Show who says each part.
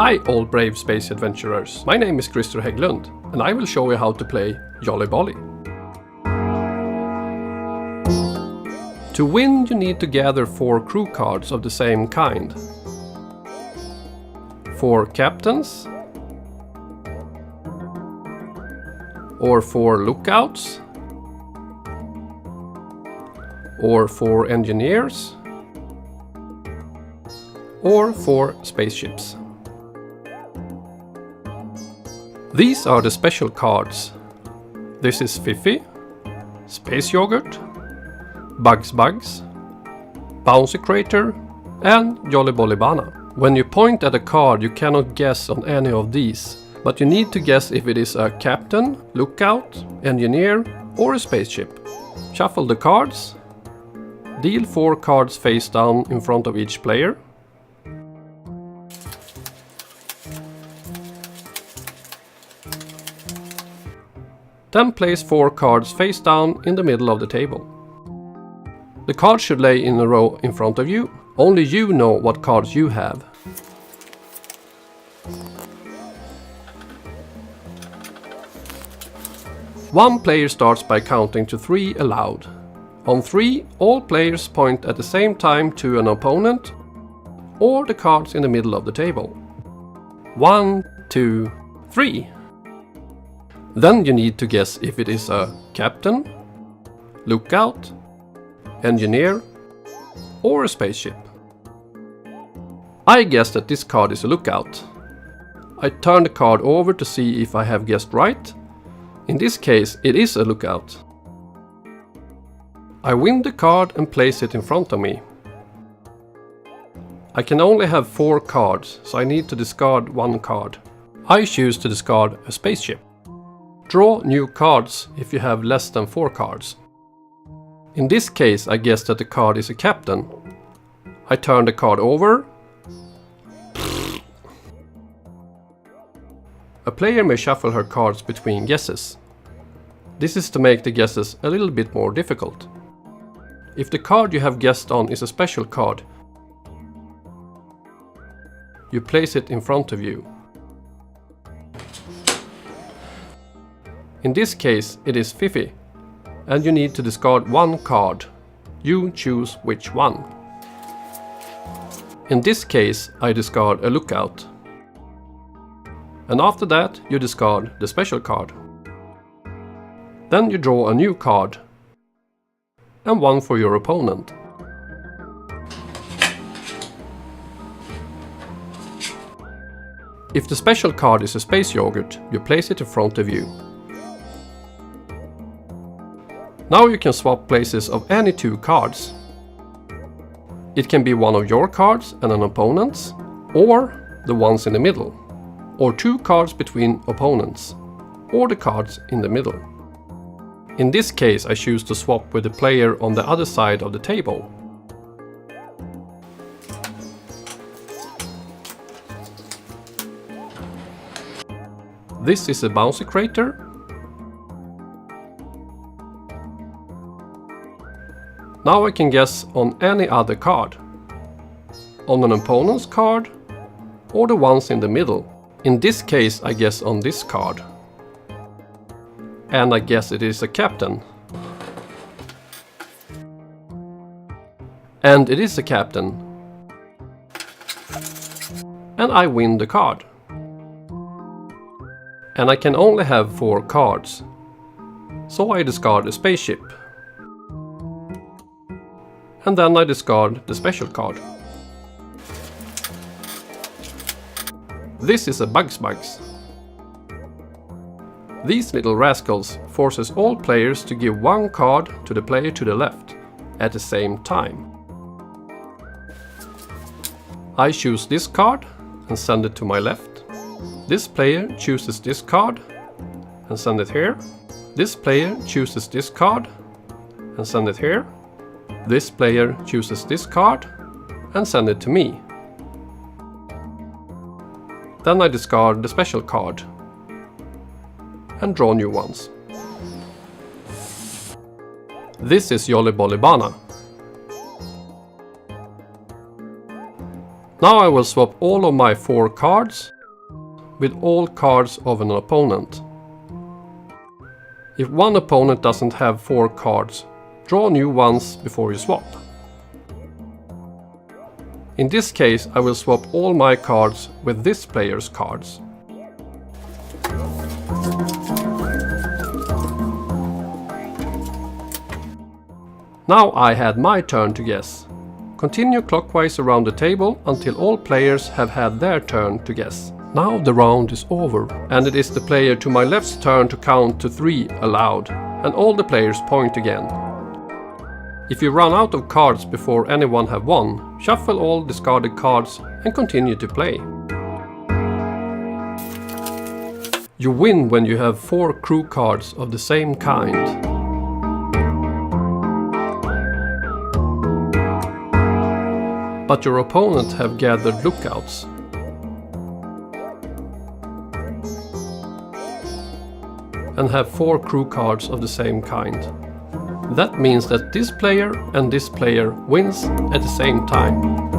Speaker 1: Hi all brave space adventurers, my name is Christer Hägglund and I will show you how to play YoliBoli. To win you need to gather 4 crew cards of the same kind. 4 captains, or 4 lookouts, or 4 engineers, or 4 spaceships. These are the special cards. This is Fifi, Space Yogurt, Bugs, Bouncy Crater and YoliBoli Bana. When you point at a card you cannot guess on any of these, but you need to guess if it is a captain, lookout, engineer or a spaceship. Shuffle the cards. Deal 4 cards face down in front of each player. Then place 4 cards face down in the middle of the table. The cards should lay in a row in front of you. Only you know what cards you have. One player starts by counting to 3 aloud. On 3, all players point at the same time to an opponent or the cards in the middle of the table. 1, 2, 3. Then you need to guess if it is a captain, lookout, engineer or a spaceship. I guess that this card is a lookout. I turn the card over to see if I have guessed right. In this case it is a lookout. I win the card and place it in front of me. I can only have 4 cards, so I need to discard 1 card. I choose to discard a spaceship. Draw new cards if you have less than 4 cards. In this case I guess that the card is a captain. I turn the card over. A player may shuffle her cards between guesses. This is to make the guesses a little bit more difficult. If the card you have guessed on is a special card, you place it in front of you. In this case it is Fifi, and you need to discard 1 card. You choose which one. In this case I discard a lookout. And after that you discard the special card. Then you draw a new card. And one for your opponent. If the special card is a space yogurt, you place it in front of you. Now you can swap places of any 2 cards. It can be one of your cards and an opponent's, or the ones in the middle, or 2 cards between opponents, or the cards in the middle. In this case I choose to swap with the player on the other side of the table. This is a bouncy crater. Now I can guess on any other card. On an opponent's card or the ones in the middle. In this case I guess on this card. And I guess it is a captain. And it is a captain. And I win the card. And I can only have 4 cards. So I discard a spaceship. And then I discard the special card. This is a Bugs. These little rascals forces all players to give 1 card to the player to the left at the same time. I choose this card and send it to my left. This player chooses this card and send it here. This player chooses this card and send it here. This player chooses this card and send it to me. Then I discard the special card and draw new ones. This is YoliBoli Bana. Now I will swap all of my 4 cards with all cards of an opponent. If one opponent doesn't have 4 cards, draw new ones before you swap. In this case, I will swap all my cards with this player's cards. Now I had my turn to guess. Continue clockwise around the table until all players have had their turn to guess. Now the round is over, and it is the player to my left's turn to count to 3 aloud, and all the players point again. If you run out of cards before anyone have won, shuffle all discarded cards and continue to play. You win when you have 4 crew cards of the same kind. But your opponent have gathered lookouts. And have 4 crew cards of the same kind. That means that this player and this player wins at the same time.